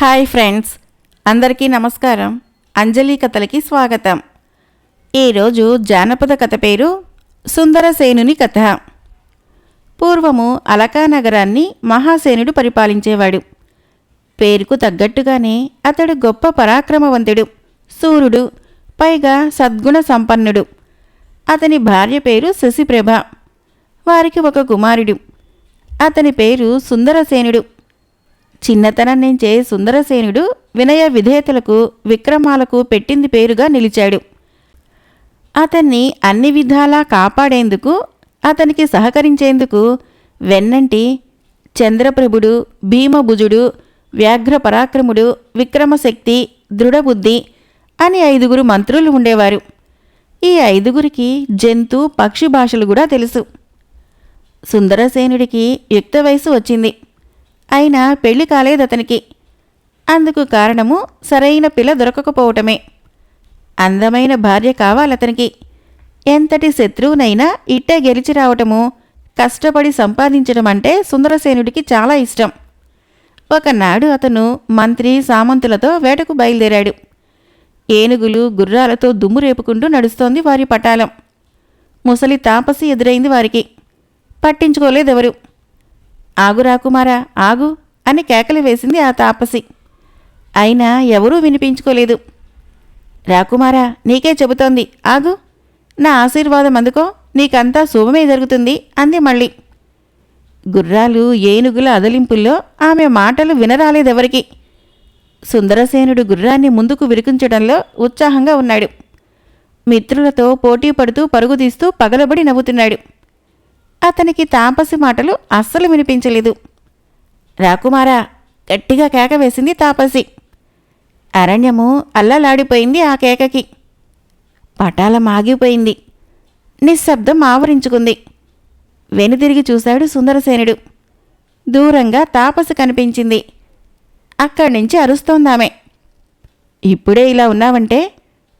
Hi friends, అందరికీ నమస్కారం. అంజలి కథలకి స్వాగతం. ఈరోజు జానపద కథ పేరు సుందరసేనుని కథ. పూర్వము అలకా నగరాన్ని మహాసేనుడు పరిపాలించేవాడు. పేరుకు తగ్గట్టుగానే అతడు గొప్ప పరాక్రమవంతుడు, శూరుడు, పైగా సద్గుణ సంపన్నుడు. అతని భార్య పేరు శశిప్రభ. వారికి ఒక కుమారుడు. అతని పేరు సుందరసేనుడు. చిన్నతనం నుంచే సుందరసేనుడు వినయ విధేయతలకు, విక్రమాలకు పెట్టింది పేరుగా నిలిచాడు. అతన్ని అన్ని విధాలా కాపాడేందుకు, అతనికి సహకరించేందుకు వెన్నంటి చంద్రప్రభుడు, భీమభుజుడు, వ్యాఘ్ర పరాక్రముడు, విక్రమశక్తి, దృఢబుద్ధి అని 5 మంత్రులు ఉండేవారు. ఈ 5 జంతు, పక్షి భాషలు కూడా తెలుసు. సుందరసేనుడికి యుక్త వయసు వచ్చింది. అయినా పెళ్లి కాలేదతనికి. అందుకు కారణము సరైన పిల్ల దొరకకపోవటమే. అందమైన భార్య కావాలతనికి. ఎంతటి శత్రువునైనా ఇట్టే గెలిచి రావటము, కష్టపడి సంపాదించడం అంటే సుందరసేనుడికి చాలా ఇష్టం. ఒకనాడు అతను మంత్రి సామంతులతో వేటకు బయలుదేరాడు. ఏనుగులు, గుర్రాలతో దుమ్ము రేపుకుంటూ నడుస్తోంది వారి పటాలం. ముసలి తాపసి ఎదురైంది వారికి. పట్టించుకోలేదెవరు. ఆగు రాకుమారా, ఆగు అని కేకలు వేసింది ఆ తాపసి. అయినా ఎవరూ వినిపించుకోలేదు. రాకుమారా, నీకే చెబుతోంది, ఆగు, నా ఆశీర్వాదం అందుకో, నీకంతా శుభమే జరుగుతుంది అంది మళ్ళీ. గుర్రాలు, ఏనుగుల అదలింపుల్లో ఆమె మాటలు వినరాలేదెవరికి. సుందరసేనుడు గుర్రాన్ని ముందుకు విరికించడంలో ఉత్సాహంగా ఉన్నాడు. మిత్రులతో పోటీ పడుతూ పరుగుదీస్తూ పగలబడి నవ్వుతున్నాడు. అతనికి తాపసి మాటలు అస్సలు వినిపించలేదు. రాకుమారా, గట్టిగా కేక వేసింది తాపసి. అరణ్యము అల్లలాడిపోయింది ఆ కేకకి. పటాలం ఆగిపోయింది. నిశ్శబ్దం ఆవరించుకుంది. వెనుదిరిగి చూశాడు సుందరసేనుడు. దూరంగా తాపసి కనిపించింది. అక్కడి నుంచి అరుస్తోందామె. ఇప్పుడే ఇలా ఉన్నావంటే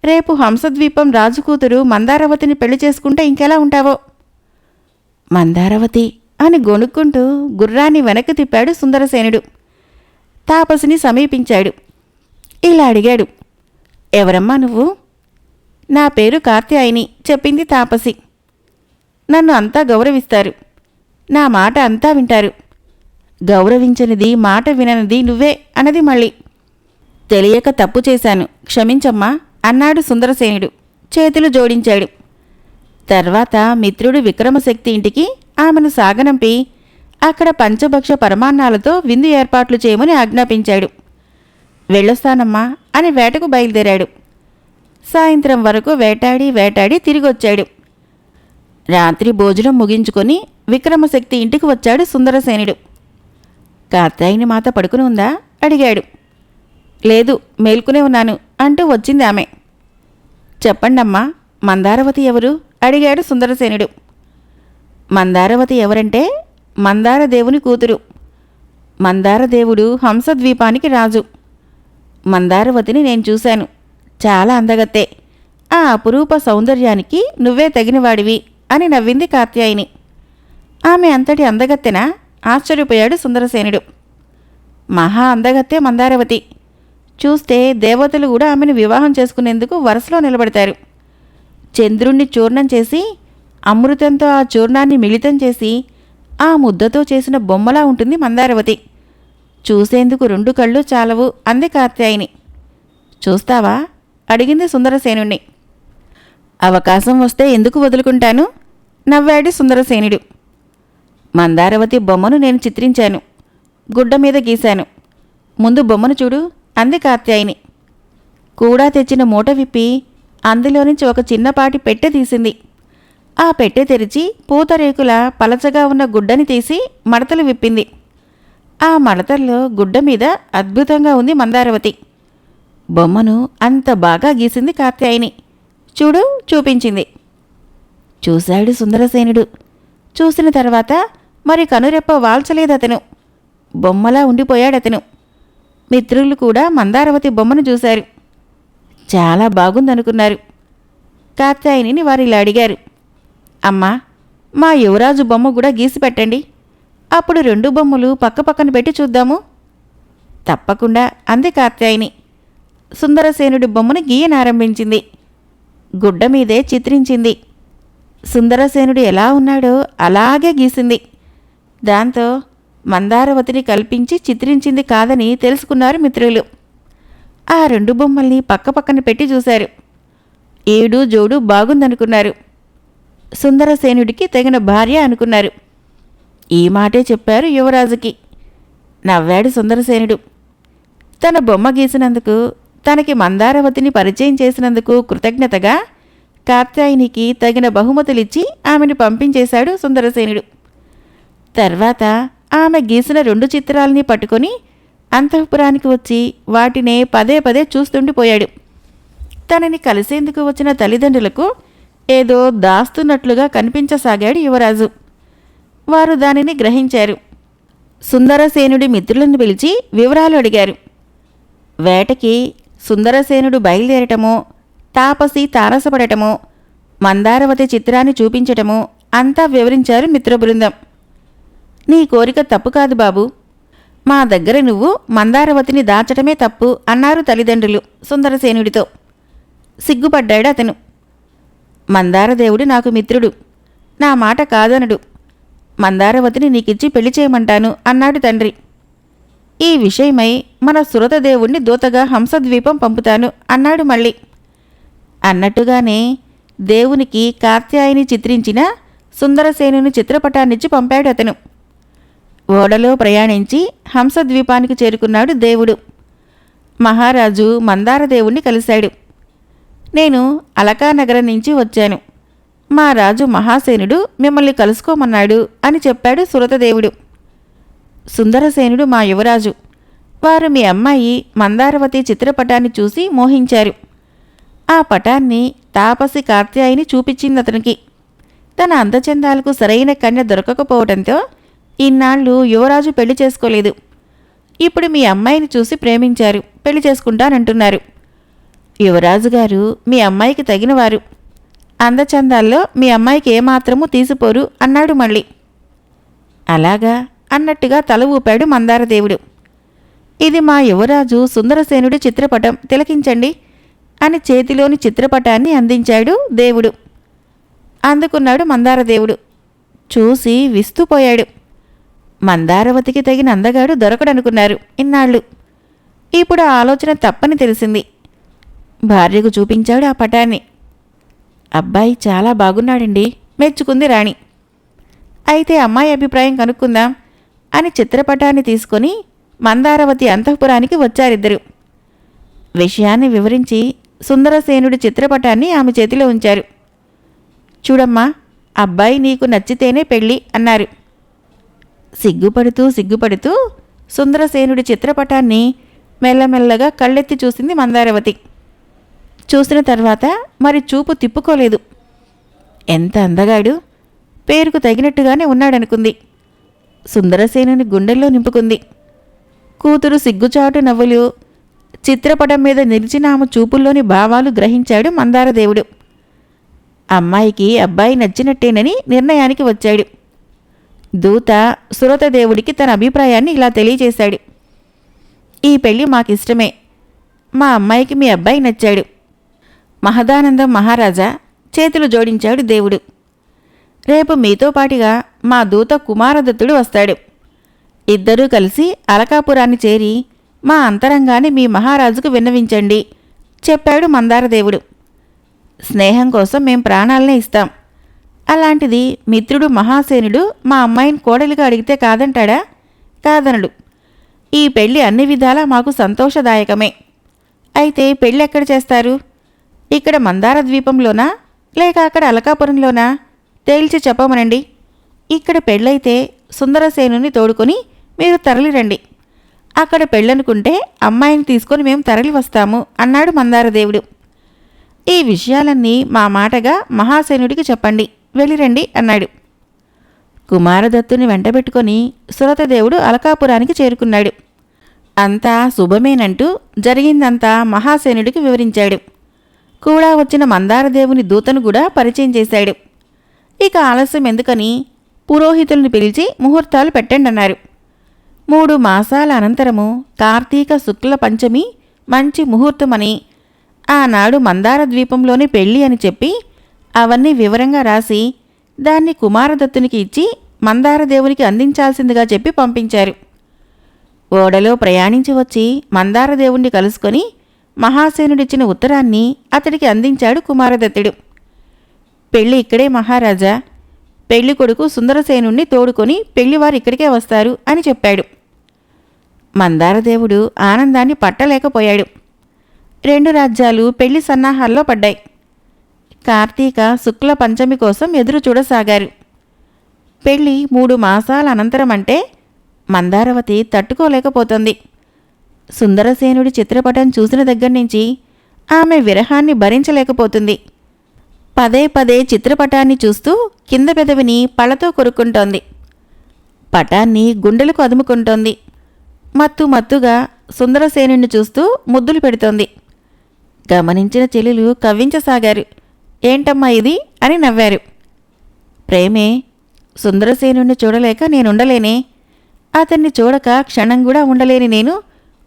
రేపు హంసద్వీపం రాజుకూతురు మందారవతిని పెళ్లి చేసుకుంటే ఇంకెలా ఉంటావో. మందారవతి అని గొణుక్కుంటూ గుర్రాన్ని వెనక్కి తిప్పాడు సుందరసేనుడు. తాపసిని సమీపించాడు. ఇలా అడిగాడు, ఎవరమ్మా నువ్వు? నా పేరు కాత్యాయని చెప్పింది తాపసి. నన్ను అంతా గౌరవిస్తారు. నా మాట అంతా వింటారు. గౌరవించనిది, మాట విననిది నువ్వే అన్నది మళ్ళీ. తెలియక తప్పు చేశాను, క్షమించమ్మా అన్నాడు సుందరసేనుడు. చేతులు జోడించాడు. తర్వాత మిత్రుడు విక్రమశక్తి ఇంటికి ఆమెను సాగనంపి అక్కడ పంచభక్ష పరమాన్నాలతో విందు ఏర్పాట్లు చేయమని ఆజ్ఞాపించాడు. వెళ్ళొస్తానమ్మా అని వేటకు బయలుదేరాడు. సాయంత్రం వరకు వేటాడి తిరిగొచ్చాడు. రాత్రి భోజనం ముగించుకొని విక్రమశక్తి ఇంటికి వచ్చాడు సుందరసేనుడు. కాత్యాయని మాత పడుకుని ఉందా అడిగాడు. లేదు, మేల్కునే ఉన్నాను అంటూ వచ్చింది ఆమె. చెప్పండమ్మా, మందారవతి ఎవరు అడిగాడు సుందరసేనుడు. మందారవతి ఎవరంటే మందారదేవుని కూతురు. మందారదేవుడు హంసద్వీపానికి రాజు. మందారవతిని నేను చూశాను. చాలా అందగత్తే. ఆ అపురూప సౌందర్యానికి నువ్వే తగినవాడివి అని నవ్వింది కాత్యాయని. ఆమె అంతటి అందగత్తెనా ఆశ్చర్యపోయాడు సుందరసేనుడు. మహా అందగత్తే మందారవతి. చూస్తే దేవతలు కూడా ఆమెను వివాహం చేసుకునేందుకు వరుసలో నిలబడతారు. చంద్రుణ్ణి చూర్ణం చేసి అమృతంతో ఆ చూర్ణాన్ని మిళితం చేసి ఆ ముద్దతో చేసిన బొమ్మలా ఉంటుంది మందారవతి. చూసేందుకు 2 కళ్ళు చాలవు అంది కాత్యాయని. చూస్తావా అడిగింది సుందరసేనుణ్ణి. అవకాశం వస్తే ఎందుకు వదులుకుంటాను నవ్వాడు సుందరసేనుడు. మందారవతి బొమ్మను నేను చిత్రించాను, గుడ్డ మీద గీశాను. ముందు బొమ్మను చూడు అంది కాత్యాయని. కూడా తెచ్చిన మూట విప్పి అందులో నుంచి ఒక చిన్నపాటి పెట్టె తీసింది. ఆ పెట్టె తెరిచి పూతరేకుల పలచగా ఉన్న గుడ్డని తీసి మడతలు విప్పింది. ఆ మడతల్లో గుడ్డ మీద అద్భుతంగా ఉంది మందారవతి. బొమ్మను అంత బాగా గీసింది కాత్యాయని. చూడు చూపించింది. చూశాడు సుందరసేనుడు. చూసిన తర్వాత మరి కనురెప్ప వాల్చలేదతను. బొమ్మలా ఉండిపోయాడతను. మిత్రులు కూడా మందారవతి బొమ్మను చూశారు. చాలా బాగుందనుకున్నారు. కాత్యాయనిని వారిలా అడిగారు, అమ్మా, మా యువరాజు బొమ్మ కూడా గీసి పెట్టండి. అప్పుడు 2 బొమ్మలు పక్కపక్కన పెట్టి చూద్దాము. తప్పకుండా అంది కాత్యాయిని. సుందరసేనుడి బొమ్మను గీయనారంభించింది. గుడ్డ మీదే చిత్రించింది. సుందరసేనుడు ఎలా ఉన్నాడో అలాగే గీసింది. దాంతో మందారవతిని కల్పించి చిత్రించింది కాదని తెలుసుకున్నారు మిత్రులు. ఆ 2 బొమ్మల్ని పక్కపక్కన పెట్టి చూశారు. ఏడు జోడు బాగుందనుకున్నారు. సుందరసేనుడికి తగిన భార్య అనుకున్నారు. ఈ మాటే చెప్పారు యువరాజుకి. నవ్వాడు సుందరసేనుడు. తన బొమ్మ గీసినందుకు, తనకి మందారవతిని పరిచయం చేసినందుకు కృతజ్ఞతగా కాత్యాయినికి తగిన బహుమతులిచ్చి ఆమెను పంపించేశాడు సుందరసేనుడు. తర్వాత ఆమె గీసిన 2 చిత్రాల్ని పట్టుకొని అంతఃపురానికి వచ్చి వాటినే పదే పదే చూస్తుండిపోయాడు. తనని కలిసేందుకు వచ్చిన తల్లిదండ్రులకు ఏదో దాస్తున్నట్లుగా కనిపించసాగాడు యువరాజు. వారు దానిని గ్రహించారు. సుందరసేనుడి మిత్రులను పిలిచి వివరాలు అడిగారు. వేటకి సుందరసేనుడు బయలుదేరటమో, తాపసి తారసపడటమో, మందారవతి చిత్రాన్ని చూపించటమో అంతా వివరించారు మిత్రబృందం. నీ కోరిక తప్పు కాదు బాబు. మా దగ్గర నువ్వు మందారవతిని దాచటమే తప్పు అన్నారు తల్లిదండ్రులు సుందరసేనుడితో. సిగ్గుపడ్డాడు అతను. మందారదేవుడు నాకు మిత్రుడు, నా మాట కాదనడు. మందారవతిని నీకిచ్చి పెళ్లి చేయమంటాను అన్నాడు తండ్రి. ఈ విషయమై మన సురతదేవుణ్ణి దూతగా హంసద్వీపం పంపుతాను అన్నాడు మళ్ళీ. అన్నట్టుగానే దేవునికి కాత్యాయిని చిత్రించిన సుందరసేనుని చిత్రపటాన్నిచ్చి పంపాడు అతను. ఓడలో ప్రయాణించి హంసద్వీపానికి చేరుకున్నాడు దేవుడు. మహారాజు మందారదేవుణ్ణి కలిశాడు. నేను అలకానగరం నుంచి వచ్చాను. మా రాజు మహాసేనుడు మిమ్మల్ని కలుసుకోమన్నాడు అని చెప్పాడు సురతదేవుడు. సుందరసేనుడు మా యువరాజు. వారు మీ అమ్మాయి మందారవతి చిత్రపటాన్ని చూసి మోహించారు. ఆ పటాన్ని తాపసి కాత్యాయిని చూపించిందతనికి. తన అందచందాలకు సరైన కన్య దొరకకపోవడంతో ఇన్నాళ్ళు యువరాజు పెళ్లి చేసుకోలేదు. ఇప్పుడు మీ అమ్మాయిని చూసి ప్రేమించారు, పెళ్లి చేసుకుంటానంటున్నారు. యువరాజు గారు మీ అమ్మాయికి తగినవారు. అందచందాల్లో మీ అమ్మాయికి ఏమాత్రమూ తీసిపోరు అన్నాడు మళ్ళీ. అలాగా అన్నట్టుగా తల ఊపాడు మందారదేవుడు. ఇది మా యువరాజు సుందరసేనుడి చిత్రపటం, తిలకించండి అని చేతిలోని చిత్రపటాన్ని అందించాడు దేవుడు. అందుకున్నాడు మందారదేవుడు. చూసి విస్తుపోయాడు. మందారవతికి తగిన అందగాడు దొరకడనుకున్నారు ఇన్నాళ్ళు. ఇప్పుడు ఆ ఆలోచన తప్పని తెలిసింది. భార్యకు చూపించాడు ఆ పటాన్ని. అబ్బాయి చాలా బాగున్నాడండి, మెచ్చుకుంది రాణి. అయితే అమ్మాయి అభిప్రాయం కనుక్కుందాం అని చిత్రపటాన్ని తీసుకొని మందారవతి అంతఃపురానికి వచ్చారిద్దరు. విషయాన్ని వివరించి సుందరసేనుడి చిత్రపటాన్ని ఆమె చేతిలో ఉంచారు. చూడమ్మా, అబ్బాయి నీకు నచ్చితేనే పెళ్ళి అన్నారు. సిగ్గుపడుతూ సుందరసేనుడి చిత్రపటాన్ని మెల్లమెల్లగా కళ్ళెత్తి చూసింది మందారవతి. చూసిన తర్వాత మరి చూపు తిప్పుకోలేదు. ఎంత అందగాడు, పేరుకు తగినట్టుగానే ఉన్నాడనుకుంది. సుందరసేనుని గుండెల్లో నింపుకుంది. కూతురు సిగ్గుచాటు నవ్వులు, చిత్రపటం మీద నిలిచిన ఆమె చూపుల్లోని భావాలు గ్రహించాడు మందారదేవుడు. అమ్మాయికి అబ్బాయి నచ్చినట్టేనని నిర్ణయానికి వచ్చాడు. దూత సురతదేవుడికి తన అభిప్రాయాన్ని ఇలా తెలియజేశాడు. ఈ పెళ్లి మాకిష్టమే. మా అమ్మాయికి మీ అబ్బాయి నచ్చాడు. మహదానందం మహారాజా చేతులు జోడించాడు దేవుడు. రేపు మీతో పాటుగా మా దూత కుమారదత్తుడు వస్తాడు. ఇద్దరూ కలిసి అలకాపురాన్ని చేరి మా అంతరంగాన్ని మీ మహారాజుకు విన్నవించండి చెప్పాడు మందారదేవుడు. స్నేహం కోసం మేం ప్రాణాలనే ఇస్తాం. అలాంటిది మిత్రుడు మహాసేనుడు మా అమ్మాయిని కోడలిగా అడిగితే కాదంటాడా? కాదనడు. ఈ పెళ్లి అన్ని విధాలా మాకు సంతోషదాయకమే. అయితే పెళ్ళెక్కడ చేస్తారు? ఇక్కడ మందార ద్వీపంలోనా లేక అక్కడ అలకాపురంలోనా? తేల్చి చెప్పమనండి. ఇక్కడ పెళ్ళైతే సుందరసేనుని తోడుకొని మీరు తరలిరండి. అక్కడ పెళ్ళనుకుంటే అమ్మాయిని తీసుకొని మేము తరలి వస్తాము అన్నాడు మందారదేవుడు. ఈ విషయాలన్నీ మా మాటగా మహాసేనుడికి చెప్పండి, వెళ్ళిరండి అన్నాడు. కుమారదత్తుని వెంటబెట్టుకొని సురతదేవుడు అలకాపురానికి చేరుకున్నాడు. అంతా శుభమేనంటూ జరిగిందంతా మహాసేనుడికి వివరించాడు. కూడా వచ్చిన మందారదేవుని దూతను కూడా పరిచయం చేశాడు. ఇక ఆలస్యం ఎందుకని పురోహితుల్ని పిలిచి ముహూర్తాలు పెట్టండన్నారు. 3 మాసాల అనంతరము కార్తీక శుక్ల పంచమి మంచి ముహూర్తమని, ఆనాడు మందార ద్వీపంలోని పెళ్ళి అని చెప్పి అవన్నీ వివరంగా రాసి దాన్ని కుమారదత్తునికి ఇచ్చి మందారదేవునికి అందించాల్సిందిగా చెప్పి పంపించారు. ఓడలో ప్రయాణించి వచ్చి మందారదేవుణ్ణి కలుసుకొని మహాసేనుడిచ్చిన ఉత్తరాన్ని అతడికి అందించాడు కుమారదత్తుడు. పెళ్ళి ఇక్కడే మహారాజా, పెళ్లి కొడుకు సుందరసేనుణ్ణి తోడుకొని పెళ్లివారు ఇక్కడికే వస్తారు అని చెప్పాడు. మందారదేవుడు ఆనందాన్ని పట్టలేకపోయాడు. 2 రాజ్యాలు పెళ్లి సన్నాహాల్లో పడ్డాయి. కార్తీక శుక్ల పంచమి కోసం ఎదురు చూడసాగారు. పెళ్లి 3 మాసాల అనంతరం అంటే మందారవతి తట్టుకోలేకపోతోంది. సుందరసేనుడి చిత్రపటం చూసిన దగ్గర్నుంచి ఆమె విరహాన్ని భరించలేకపోతుంది. పదే పదే చిత్రపటాన్ని చూస్తూ కింద పెదవిని పళ్ళతో కొరుక్కుంటోంది. పటాన్ని గుండెలకు అదుముకుంటోంది. మత్తుగా సుందరసేనుణ్ణి చూస్తూ ముద్దులు పెడుతోంది. గమనించిన చెల్లెలు కవ్వించసాగారు. ఏంటమ్మా ఇది అని నవ్వారు. ప్రేమే, సుందరసేనుణ్ణి చూడలేక నేనుండలేనే, అతన్ని చూడక క్షణం కూడా ఉండలేని నేను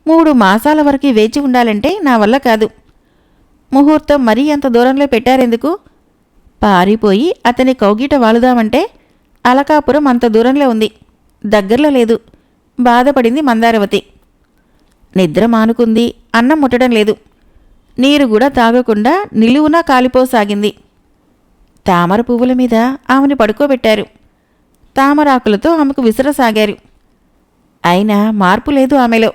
3 మాసాల వరకు వేచి ఉండాలంటే నా వల్ల కాదు. ముహూర్తం మరీ అంత దూరంలో పెట్టారెందుకు? పారిపోయి అతని కౌగిట వాలుదామంటే అలకాపురం అంత దూరంలో ఉంది, దగ్గరలో లేదు. బాధపడింది మందారవతి. నిద్ర మానుకుంది, అన్నం ముట్టడం లేదు. నీరు కూడా తాగకుండా నిలువునా కాలిపోసాగింది. తామర పువ్వుల మీద ఆమెను పడుకోబెట్టారు. తామరాకులతో ఆమెకు విసరసాగారు. అయినా మార్పు లేదు ఆమెలో.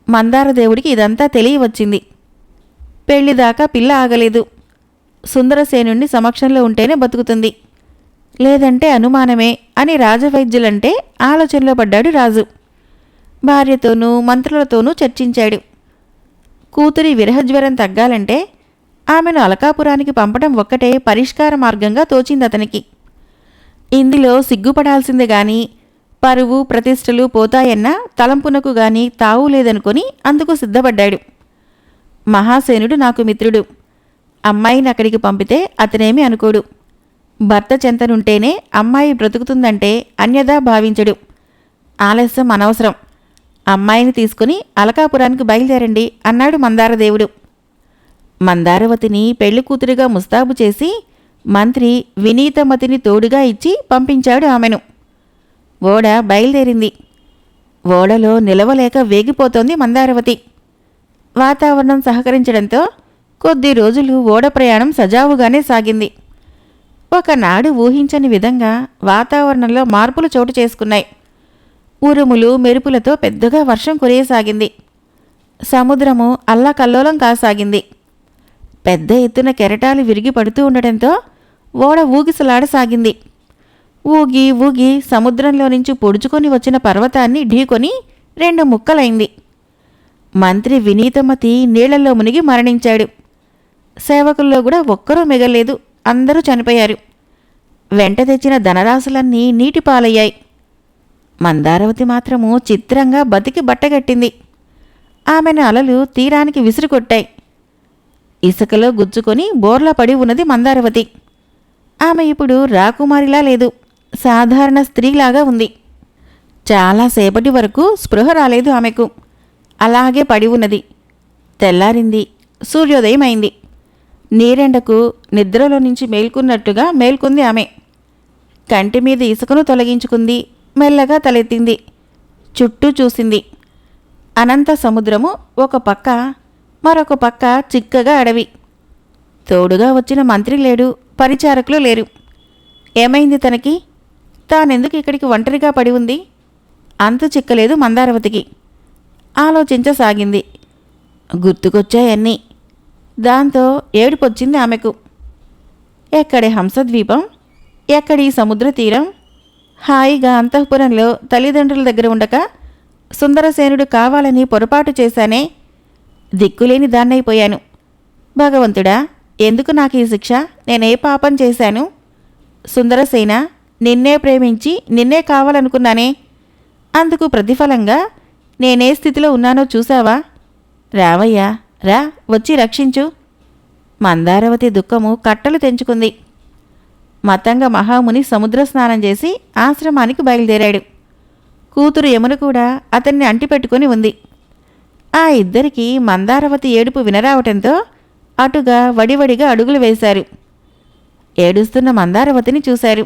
మందారదేవుడికి ఇదంతా తెలియవచ్చింది. పెళ్లిదాకా పిల్ల ఆగలేదు. సుందరసేనుణ్ణి సమక్షంలో ఉంటేనే బతుకుతుంది, లేదంటే అనుమానమే అని రాజవైద్యులంటే ఆలోచనలో పడ్డాడు రాజు. భార్యతోనూ మంత్రులతోనూ చర్చించాడు. కూతురి విరహజ్వరం తగ్గాలంటే ఆమెను అలకాపురానికి పంపడం ఒక్కటే పరిష్కార మార్గంగా తోచిందతనికి. ఇందులో సిగ్గుపడాల్సిందే గాని పరువు ప్రతిష్టలు పోతాయన్న తలంపునకు గాని తావు లేదనుకొని అందుకు సిద్ధపడ్డాడు. మహాసేనుడు నాకు మిత్రుడు. అమ్మాయిని అక్కడికి పంపితే అతనేమీ అనుకోడు. భర్త చెంతనుంటేనే అమ్మాయి బ్రతుకుతుందంటే అన్యదా భావించడు. ఆలస్యం అనవసరం. అమ్మాయిని తీసుకుని అలకాపురానికి బయలుదేరండి అన్నాడు మందారదేవుడు. మందారవతిని పెళ్లి కూతురిగా ముస్తాబు చేసి మంత్రి వినీతమతిని తోడుగా ఇచ్చి పంపించాడు ఆమెను. ఓడ బయలుదేరింది. ఓడలో నిలవలేక వేగిపోతోంది మందారవతి. వాతావరణం సహకరించడంతో కొద్ది రోజులు ఓడ ప్రయాణం సజావుగానే సాగింది. ఒకనాడు ఊహించని విధంగా వాతావరణంలో మార్పులు చోటు చేసుకున్నాయి. ఉరుములు మెరుపులతో పెద్దగా వర్షం కురియసాగింది. సముద్రము అల్లాకల్లోలం కాసాగింది. పెద్ద ఎత్తున కెరటాలు విరిగి పడుతూ ఉండటంతో ఓడ ఊగిసలాడసాగింది. ఊగి ఊగి సముద్రంలో నుంచి పొడుచుకొని వచ్చిన పర్వతాన్ని ఢీకొని 2 ముక్కలైంది. మంత్రి వినీతమతి నీళ్లలో మునిగి మరణించాడు. సేవకుల్లో కూడా ఒక్కరూ మిగల్లేదు, అందరూ చనిపోయారు. వెంట తెచ్చిన ధనరాశులన్నీ నీటిపాలయ్యాయి. మందారవతి మాత్రము చిత్రంగా బతికి బట్టగట్టింది. ఆమెను అలలు తీరానికి విసిరికొట్టాయి. ఇసుకలో గుచ్చుకొని బోర్లా పడి ఉన్నది మందారవతి. ఆమె ఇప్పుడు రాకుమారిలా లేదు, సాధారణ స్త్రీలాగా ఉంది. చాలాసేపటి వరకు స్పృహ రాలేదు ఆమెకు. అలాగే పడి ఉన్నది. తెల్లారింది. సూర్యోదయం అయింది. నీరెండకు నిద్రలో నుంచి మేల్కొన్నట్టుగా మేల్కొంది ఆమె. కంటి మీద ఇసుకను తొలగించుకుంది. మెల్లగా తలెత్తింది. చుట్టూ చూసింది. అనంత సముద్రము ఒక పక్క, మరొక పక్క చిక్కగా అడవి. తోడుగా వచ్చిన మంత్రి లేడు, పరిచారకులు లేరు. ఏమైంది తనకి? తానెందుకు ఇక్కడికి ఒంటరిగా పడి ఉంది? అంతు చిక్కలేదు మందారవతికి. ఆలోచించసాగింది. గుర్తుకొచ్చాయన్నీ. దాంతో ఏడుపొచ్చింది ఆమెకు. ఎక్కడి హంసద్వీపం, ఎక్కడి సముద్ర తీరం? హాయిగా అంతఃపురంలో తల్లిదండ్రుల దగ్గర ఉండక సుందరసేనుడు కావాలని పొరపాటు చేశానే. దిక్కులేని దాన్నైపోయాను. భగవంతుడా, ఎందుకు నాకు ఈ శిక్ష? నేనే పాపం చేశాను? సుందరసేన, నిన్నే ప్రేమించి నిన్నే కావాలనుకున్నానే. అందుకు ప్రతిఫలంగా నేనే స్థితిలో ఉన్నానో చూశావా? రావయ్యా, రా, వచ్చి రక్షించు. మందారవతి దుఃఖము కట్టలు తెంచుకుంది. మతంగ మహాముని సముద్ర స్నానం చేసి ఆశ్రమానికి బయలుదేరాడు. కూతురు యమున కూడా అతన్ని అంటిపెట్టుకుని ఉంది. ఆ ఇద్దరికీ మందారవతి ఏడుపు వినరావటంతో అటుగా వడివడిగా అడుగులు వేశారు. ఏడుస్తున్న మందారవతిని చూశారు.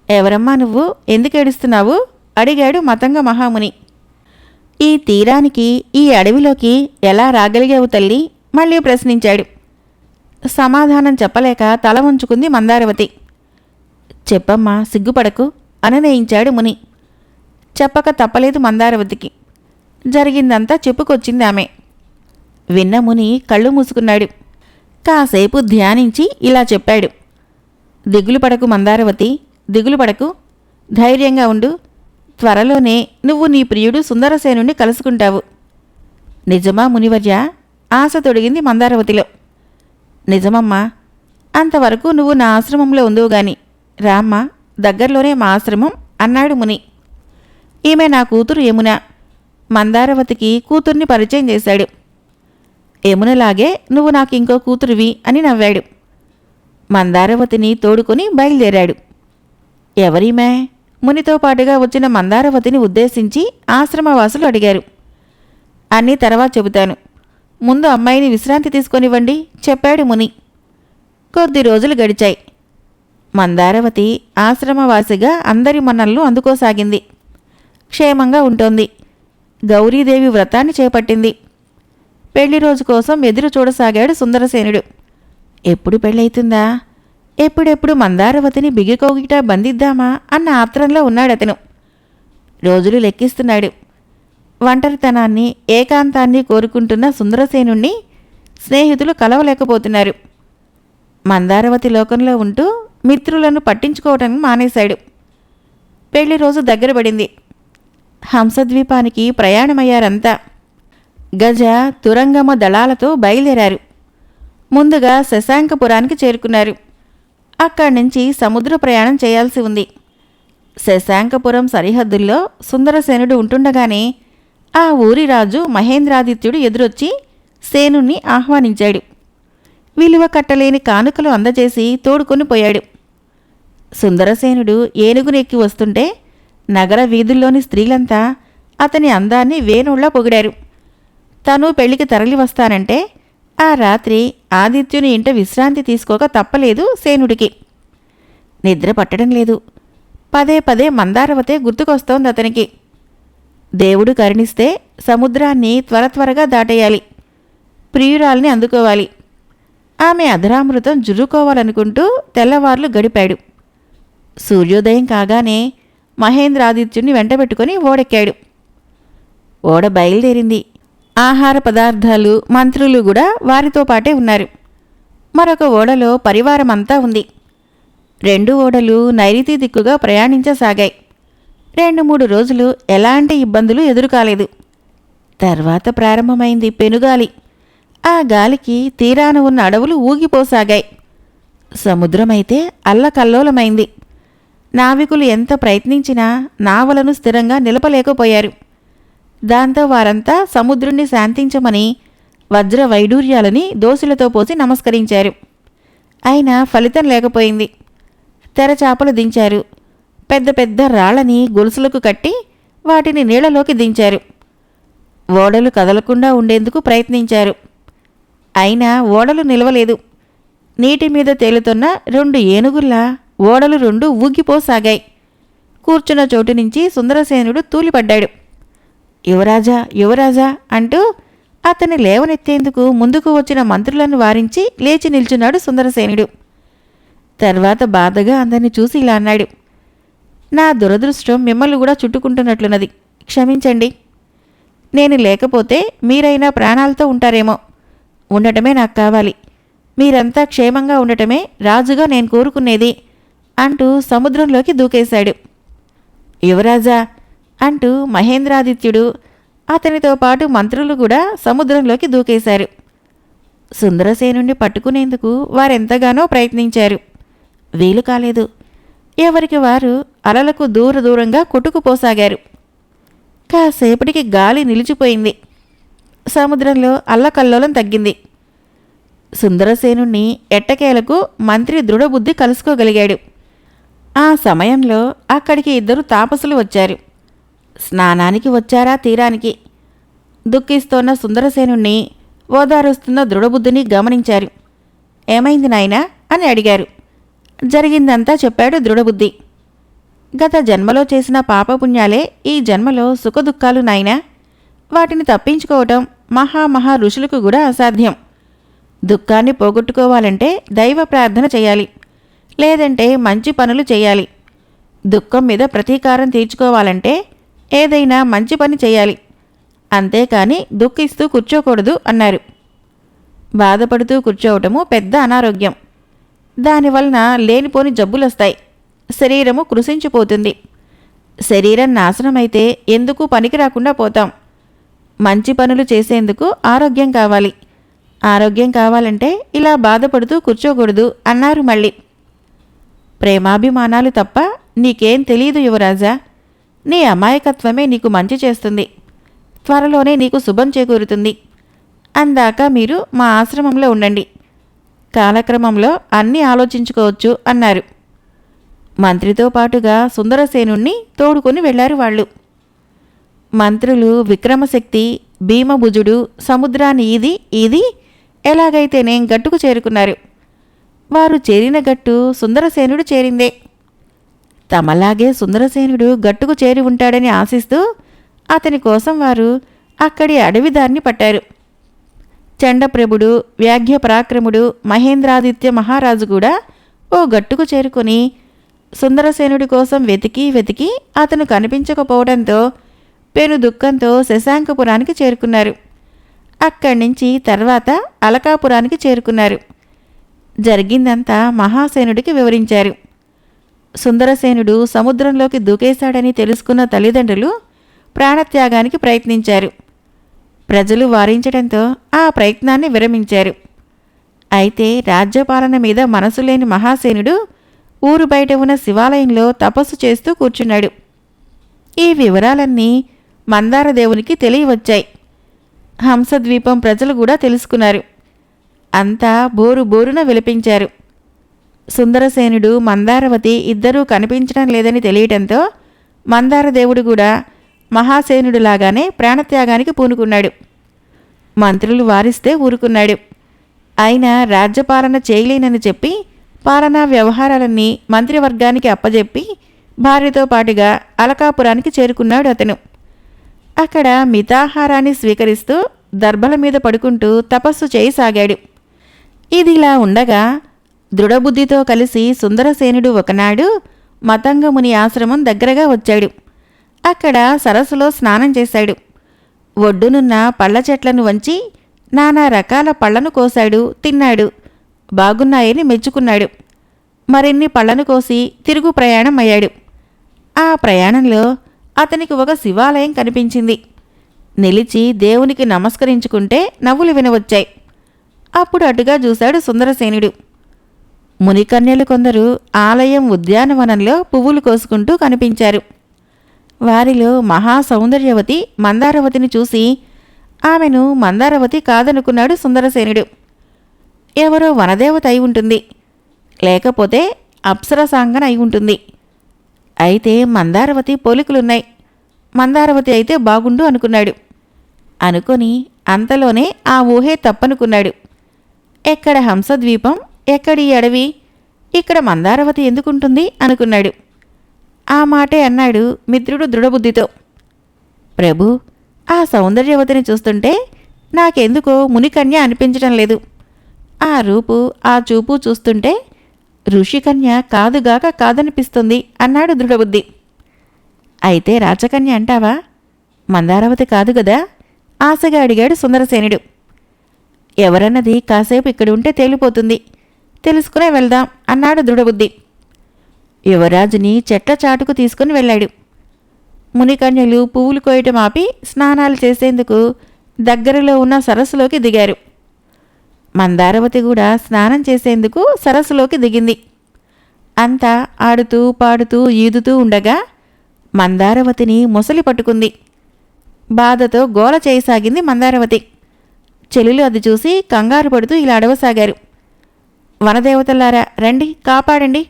ఎవరమ్మా నువ్వు, ఎందుకేడుస్తున్నావు? అడిగాడు మతంగ మహాముని. ఈ తీరానికి, ఈ అడవిలోకి ఎలా రాగలిగావు తల్లి? మళ్ళీ ప్రశ్నించాడు. సమాధానం చెప్పలేక తల ఉంచుకుంది మందారవతి. చెప్పమ్మా, సిగ్గుపడకు అననేయించాడు ముని. చెప్పక తప్పలేదు మందారవతికి. జరిగిందంతా చెప్పుకొచ్చింది ఆమె. విన్న ముని కళ్ళు మూసుకున్నాడు. కాసేపు ధ్యానించి ఇలా చెప్పాడు. దిగులు పడకు మందారవతి, దిగులు పడకు. ధైర్యంగా ఉండు. త్వరలోనే నువ్వు నీ ప్రియుడు సుందరసేనుణ్ణి కలుసుకుంటావు. నిజమా మునివర్య? ఆశ తొడిగింది మందారవతిలో. నిజమమ్మా. అంతవరకు నువ్వు నా ఆశ్రమంలో ఉందువుగాని రామ్మా, దగ్గరలోనే మా ఆశ్రమం అన్నాడు ముని. ఈమె నా కూతురు యమున. మందారవతికి కూతుర్ని పరిచయం చేశాడు. యమునలాగే నువ్వు నాకు ఇంకో కూతురువి అని నవ్వాడు. మందారవతిని తోడుకొని బయలుదేరాడు. ఎవరీమే? మునితో పాటుగా వచ్చిన మందారవతిని ఉద్దేశించి ఆశ్రమవాసులు అడిగారు. అన్నీ తర్వాత చెబుతాను, ముందు అమ్మాయిని విశ్రాంతి తీసుకొనివ్వండి చెప్పాడు ముని. కొద్ది రోజులు గడిచాయి. మందారవతి ఆశ్రమవాసిగా అందరి మన్ననలు అందుకోసాగింది. క్షేమంగా ఉంటోంది. గౌరీదేవి వ్రతాన్ని చేపట్టింది. పెళ్లి రోజు కోసం ఎదురు చూడసాగాడు సుందరసేనుడు. ఎప్పుడు పెళ్ళైతుందా? ఎప్పుడెప్పుడు మందారవతిని బిగికోగిట బంధిద్దామా అన్న ఆత్రంలో ఉన్నాడతను. రోజులు లెక్కిస్తున్నాడు. ఒంటరితనాన్ని, ఏకాంతాన్ని కోరుకుంటున్న సుందరసేనుణ్ణి స్నేహితులు కలవలేకపోతున్నారు. మందారవతి లోకంలో ఉంటూ మిత్రులను పట్టించుకోవటం మానేశాడు. పెళ్లి రోజు దగ్గర పడింది. హంసద్వీపానికి ప్రయాణమయ్యారంతా. గజ, తురంగమ దళాలతో బయలుదేరారు. ముందుగా శశాంకపురానికి చేరుకున్నారు. అక్కడి నుంచి సముద్ర ప్రయాణం చేయాల్సి ఉంది. శశాంకపురం సరిహద్దుల్లో సుందరసేనుడు ఉంటుండగానే ఆ ఊరి రాజు మహేంద్రాదిత్యుడు ఎదురొచ్చి సేనుణ్ణి ఆహ్వానించాడు. విలువ కట్టలేని కానుకలు అందజేసి తోడుకొని పోయాడు. సుందరసేనుడు ఏనుగునెక్కి వస్తుంటే నగర వీధుల్లోని స్త్రీలంతా అతని అందాన్ని వేణుళ్లా పొగిడారు. తను పెళ్లికి తరలి వస్తానంటే ఆ రాత్రి ఆదిత్యుని ఇంట విశ్రాంతి తీసుకోక తప్పలేదు సేనుడికి. నిద్ర పట్టడం లేదు. పదే పదే మందారవతే గుర్తుకొస్తోంది అతనికి. దేవుడు కరుణిస్తే సముద్రాన్ని త్వరగా దాటేయాలి. ప్రియురాల్ని అందుకోవాలి. ఆమె అధరామృతం జుర్రుకోవాలనుకుంటూ తెల్లవార్లు గడిపాడు. సూర్యోదయం కాగానే మహేంద్రాదిత్యుణ్ణి వెంటబెట్టుకుని ఓడెక్కాడు. ఓడ బయలుదేరింది. ఆహార పదార్థాలు, మంత్రులు కూడా వారితో పాటే ఉన్నారు. మరొక ఓడలో పరివారమంతా ఉంది. 2 ఓడలు నైరుతి దిక్కుగా ప్రయాణించసాగాయి. 2-3 రోజులు ఎలాంటి ఇబ్బందులు ఎదురుకాలేదు. తర్వాత ప్రారంభమైంది పెనుగాలి. ఆ గాలికి తీరాన ఉన్న అడవులు ఊగిపోసాగాయి. సముద్రమైతే అల్లకల్లోలమైంది. నావికులు ఎంత ప్రయత్నించినా నావలను స్థిరంగా నిలపలేకపోయారు. దాంతో వారంతా సముద్రుణ్ణి శాంతించమని వజ్ర వైడూర్యాలని దోసులతో పోసి నమస్కరించారు. అయినా ఫలితం లేకపోయింది. తెరచాపలు దించారు. పెద్ద పెద్ద రాళ్లని గొలుసులకు కట్టి వాటిని నీళ్లలోకి దించారు. ఓడలు కదలకుండా ఉండేందుకు ప్రయత్నించారు. అయినా ఓడలు నిలవలేదు. నీటి మీద తేలుతున్న 2 ఏనుగుల్లా ఓడలు 2 ఊగిపోసాగాయి. కూర్చున్న చోటు నుంచి సుందరసేనుడు తూలిపడ్డాడు. యువరాజా, యువరాజా అంటూ అతన్ని లేవనెత్తేందుకు ముందుకు వచ్చిన మంత్రులను వారించి లేచి నిల్చున్నాడు సుందరసేనుడు. తర్వాత బాధగా అందరిని చూసి ఇలా అన్నాడు. నా దురదృష్టం మిమ్మల్ని కూడా చుట్టుకుంటున్నట్లున్నది. క్షమించండి. నేను లేకపోతే మీరైనా ప్రాణాలతో ఉంటారేమో. ఉండటమే నాకు కావాలి. మీరంతా క్షేమంగా ఉండటమే రాజుగా నేను కోరుకునేది అంటూ సముద్రంలోకి దూకేశాడు. యువరాజా అంటూ మహేంద్రాదిత్యుడు, అతనితో పాటు మంత్రులు కూడా సముద్రంలోకి దూకేశారు. సుందరసేనుణ్ణి పట్టుకునేందుకు వారెంతగానో ప్రయత్నించారు. వీలు కాలేదు. ఎవరికి వారు అలలకు దూరంగా కొట్టుకుపోసాగారు. కాసేపటికి గాలి నిలిచిపోయింది. సముద్రంలో అల్లకల్లోలం తగ్గింది. సుందరసేనుణ్ణి ఎట్టకేలకు మంత్రి దృఢబుద్ధి కలుసుకోగలిగాడు. ఆ సమయంలో అక్కడికి 2 తాపసులు వచ్చారు. స్నానానికి వచ్చారా తీరానికి? దుఃఖిస్తోన్న సుందరసేనుణ్ణి ఓదారుస్తున్న దృఢబుద్ధిని గమనించారు. ఏమైంది నాయనా అని అడిగారు. జరిగిందంతా చెప్పాడు దృఢబుద్ధి. గత జన్మలో చేసిన పాపపుణ్యాలే ఈ జన్మలో సుఖదుఖాలు నాయనా. వాటిని తప్పించుకోవటం మహా ఋషులకు కూడా అసాధ్యం. దుఃఖాన్ని పోగొట్టుకోవాలంటే దైవ ప్రార్థన చేయాలి, లేదంటే మంచి పనులు చేయాలి. దుఃఖం మీద ప్రతీకారం తీర్చుకోవాలంటే ఏదైనా మంచి పని చేయాలి, అంతేకాని దుఃఖిస్తూ కూర్చోకూడదు అన్నారు. బాధపడుతూ కూర్చోవటము పెద్ద అనారోగ్యం. దానివలన లేనిపోని జబ్బులొస్తాయి. శరీరము కృశించిపోతుంది. శరీరం నాశనమైతే ఎందుకు పనికి రాకుండా పోతాం. మంచి పనులు చేసేందుకు ఆరోగ్యం కావాలి. ఆరోగ్యం కావాలంటే ఇలా బాధపడుతూ కూర్చోకూడదు అన్నారు మళ్ళీ. ప్రేమాభిమానాలు తప్ప నీకేం తెలీదు యువరాజా. నీ అమాయకత్వమే నీకు మంచి చేస్తుంది. త్వరలోనే నీకు శుభం చేకూరుతుంది. అందాక మీరు మా ఆశ్రమంలో ఉండండి. కాలక్రమంలో అన్నీ ఆలోచించుకోవచ్చు అన్నారు. మంత్రితో పాటుగా సుందరసేనుణ్ణి తోడుకొని వెళ్లారు వాళ్ళు. మంత్రులు విక్రమశక్తి, భీమభుజుడు సముద్రాన్ని ఈది ఎలాగైతేనే గట్టుకు చేరుకున్నారు. వారు చేరిన గట్టు సుందరసేనుడు చేరిందే. తమలాగే సుందరసేనుడు గట్టుకు చేరి ఉంటాడని ఆశిస్తూ అతని కోసం వారు అక్కడి అడవిదారిని పట్టారు. చండప్రభుడు, వ్యాఘ్య పరాక్రముడు, మహేంద్రాదిత్య మహారాజు కూడా ఓ గట్టుకు చేరుకుని సుందరసేనుడి కోసం వెతికి అతను కనిపించకపోవడంతో పెను దుఃఖంతో శశాంకపురానికి చేరుకున్నారు. అక్కడి నుంచి తర్వాత అలకాపురానికి చేరుకున్నారు. జరిగిందంతా మహాసేనుడికి వివరించారు. సుందరసేనుడు సముద్రంలోకి దూకేశాడని తెలుసుకున్న తల్లిదండ్రులు ప్రాణత్యాగానికి ప్రయత్నించారు. ప్రజలు వారించడంతో ఆ ప్రయత్నాన్ని విరమించారు. అయితే రాజ్యపాలన మీద మనసు లేని మహాసేనుడు ఊరు బయట ఉన్న శివాలయంలో తపస్సు చేస్తూ కూర్చున్నాడు. ఈ వివరాలన్నీ మందారదేవునికి తెలియవచ్చాయి. హంసద్వీపం ప్రజలు కూడా తెలుసుకున్నారు. అంతా బోరున విలపించారు. సుందరసేనుడు, మందారవతి ఇద్దరూ కనిపించడం లేదని తెలియటంతో మందారదేవుడు కూడా మహాసేనుడిలాగానే ప్రాణత్యాగానికి పూనుకున్నాడు. మంత్రులు వారిస్తే ఊరుకున్నాడు. అయినా రాజ్యపాలన చేయలేనని చెప్పి పాలనా వ్యవహారాలన్నీ మంత్రివర్గానికి అప్పజెప్పి భార్యతో పాటుగా అలకాపురానికి చేరుకున్నాడు అతను. అక్కడ మితాహారాన్ని స్వీకరిస్తూ దర్భల మీద పడుకుంటూ తపస్సు చేయసాగాడు. ఇదిలా ఉండగా దృఢబుద్ధితో కలిసి సుందరసేనుడు ఒకనాడు మతంగముని ఆశ్రమం దగ్గరగా వచ్చాడు. అక్కడ సరస్సులో స్నానం చేశాడు. ఒడ్డునున్న పళ్ళ చెట్లను వంచి నానా రకాల పళ్లను కోశాడు, తిన్నాడు. బాగున్నాయని మెచ్చుకున్నాడు. మరిన్ని పళ్లను కోసి తిరుగు ప్రయాణం అయ్యాడు. ఆ ప్రయాణంలో అతనికి ఒక శివాలయం కనిపించింది. నిలిచి దేవునికి నమస్కరించుకుంటే నవ్వులు వినవచ్చాయి. అప్పుడు అటుగా చూశాడు సుందరసేనుడు. మునికన్యలు కొందరు ఆలయం ఉద్యానవనంలో పువ్వులు కోసుకుంటూ కనిపించారు. వారిలో మహాసౌందర్యవతి మందారవతిని చూసి ఆమెను మందారవతి కాదనుకున్నాడు సుందరసేనుడు. ఎవరో వనదేవత అయి ఉంటుంది, లేకపోతే అప్సరసాంగన అయి ఉంటుంది. అయితే మందారవతి పోలికలున్నాయి, మందారవతి అయితే బాగుండు అనుకున్నాడు. అనుకొని అంతలోనే ఆ ఊహే తప్పనుకున్నాడు. ఎక్కడ హంసద్వీపం, ఎక్కడి అడవి, ఇక్కడ మందారవతి ఎందుకుంటుంది అనుకున్నాడు. ఆ మాటే అన్నాడు మిత్రుడు దృఢబుద్ధితో. ప్రభు, ఆ సౌందర్యవతిని చూస్తుంటే నాకెందుకో మునికన్య అనిపించటం లేదు. ఆ రూపు, ఆ చూపు చూస్తుంటే ఋషికన్య కాదుగాక కాదనిపిస్తుంది అన్నాడు దృఢబుద్ధి. అయితే రాచకన్య అంటావా? మందారవతి కాదు గదా? ఆశగా అడిగాడు సుందరసేనుడు. ఎవరన్నది కాసేపు ఇక్కడ ఉంటే తేలిపోతుంది, తెలుసుకునే వెళ్దాం అన్నాడు దృఢబుద్ధి. యువరాజుని చెట్ల చాటుకు తీసుకుని వెళ్ళాడు. మునికన్యలు పువ్వులు కోయటం ఆపి స్నానాలు చేసేందుకు దగ్గరలో ఉన్న సరస్సులోకి దిగారు. మందారవతి కూడా స్నానం చేసేందుకు సరస్సులోకి దిగింది. అంతా ఆడుతూ పాడుతూ ఈదుతూ ఉండగా మందారవతిని మొసలి పట్టుకుంది. బాధతో గోల చేయసాగింది మందారవతి. చెలులు అది చూసి కంగారు పడుతూ ఇలా అడవసాగారు. వనదేవతలారా రండి, కాపాడండి,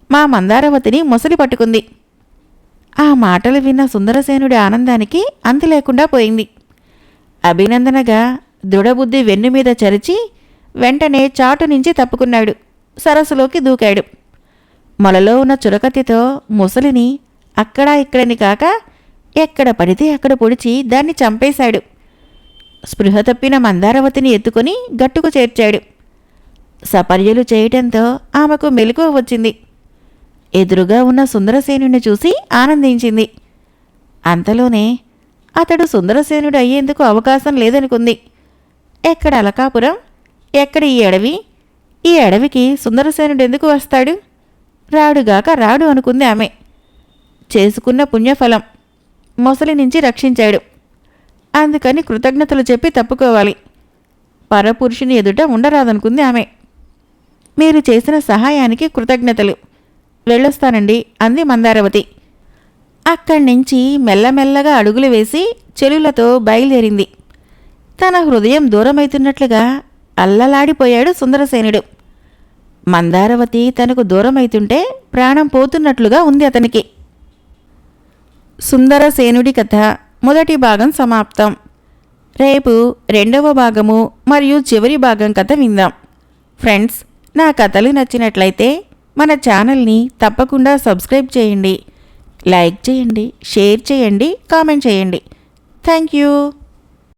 మా మందారవతిని మొసలి పట్టుకుంది. ఆ మాటలు విన్న సుందరసేనుడి ఆనందానికి అంతు లేకుండా పోయింది. అభినందనగా దృఢబుద్ధి వెన్నుమీద చరిచి వెంటనే చాటు నుంచి తప్పుకున్నాడు. సరస్సులోకి దూకాడు. మొలలో ఉన్న చురకత్తితో ముసలిని అక్కడా ఇక్కడని కాక ఎక్కడ పడితే అక్కడ పొడిచి దాన్ని చంపేశాడు. స్పృహ తప్పిన మందారవతిని ఎత్తుకొని గట్టుకు చేర్చాడు. సపర్యలు చేయటంతో ఆమెకు మెలకువ వచ్చింది. ఎదురుగా ఉన్న సుందరసేనుని చూసి ఆనందించింది. అంతలోనే అతడు సుందరసేనుడు అయ్యేందుకు అవకాశం లేదనుకుంది. ఎక్కడ అలకాపురం, ఎక్కడ ఈ అడవి? ఈ అడవికి సుందరసేనుడు ఎందుకు వస్తాడు? రాడుగాక రాడు అనుకుంది ఆమె. చేసుకున్న పుణ్యఫలం, మొసలి నుంచి రక్షించాడు. అందుకని కృతజ్ఞతలు చెప్పి తప్పుకోవాలి. పరపురుషుని ఎదుట ఉండరాదనుకుంది ఆమె. మీరు చేసిన సహాయానికి కృతజ్ఞతలు. వెళ్ళొస్తానండి అంది మందారవతి. అక్కడి నుంచి మెల్లమెల్లగా అడుగులు వేసి చెలులతో బయలుదేరింది. తన హృదయం దూరమైతున్నట్లుగా అల్లలాడిపోయాడు సుందరసేనుడు. మందారవతి తనకు దూరమైతుంటే ప్రాణం పోతున్నట్లుగా ఉంది అతనికి. సుందరసేనుడి కథ మొదటి భాగం సమాప్తం. రేపు రెండవ భాగము మరియు చివరి భాగం కథ విందాం. ఫ్రెండ్స్, నా కథలు నచ్చినట్లయితే మన ఛానల్ని తప్పకుండా సబ్స్క్రైబ్ చేయండి, లైక్ చేయండి, షేర్ చేయండి, కామెంట్ చేయండి. Thank you.